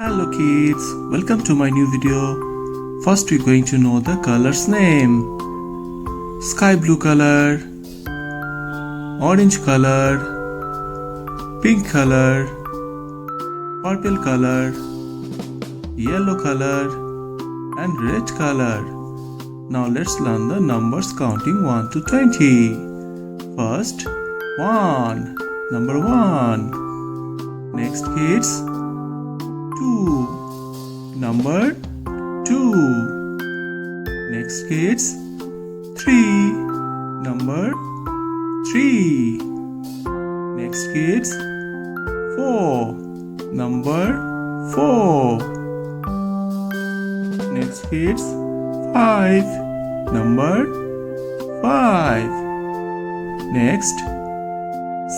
Hello kids, welcome to my new video. First we're going to know the colors name. Sky blue color, orange color, pink color, purple color, yellow color and red color. Now let's learn the numbers counting 1 to 20. First, 1, number 1. Next kids, 2, number 2. Next kids, 3, number 3. Next kids, 4, number 4. Next kids, 5, number 5. Next,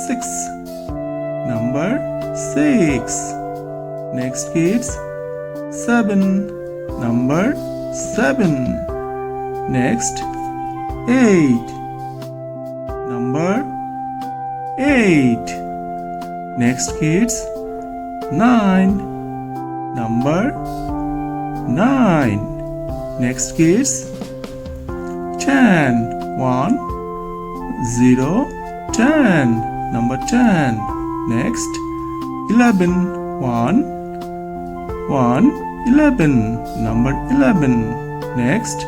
6, number 6. Next kids, 7, number 7. Next, 8, number 8. Next kids, 9, number 9. Next kids, 10, 1, 0, 10, number 10. Next, 11, 1, 11, number 11. Next,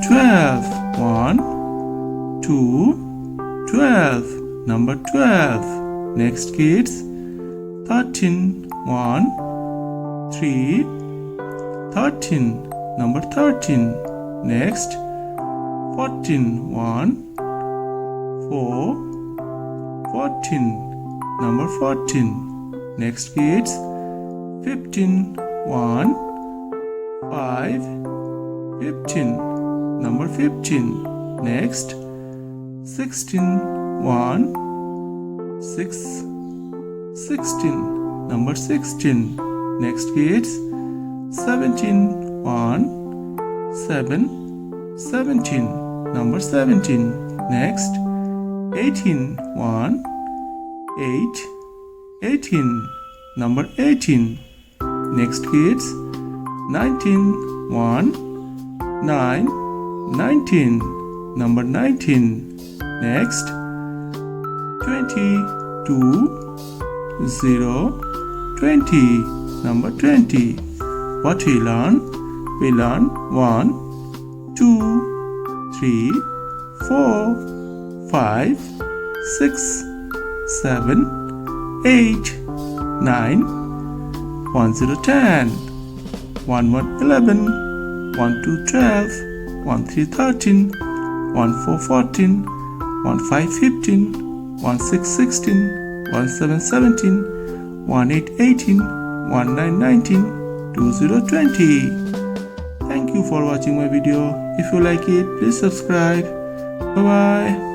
12, 1, 2, 12, number 12. Next kids, 13, 1, 3, 13, number 13. Next, 14, 1, 4, 14, number 14. Next kids, 15, 1, 5, 15, number 15. Next, 16, 1, 6, 16, number 16. Next kids, 17, 1, 7, 17, number 17. Next, 18, 1, 8, 18, number 18. Next kids, 19, 1, 9, 19, number 19. Next, 22, 0, 20, number 20. What we learn? We learn 1, 2, 3, 4, 5, 6, 7, 8, 9, 1 0 10, 1 1 11, 1 2 12, 1 3 13, 1 4 14, 1 5 15, 1 6 16, 1 7 17, 1 8 18, 1 9 19, 2 0 20. Thank you for watching my video. If you like it, please subscribe. Bye bye.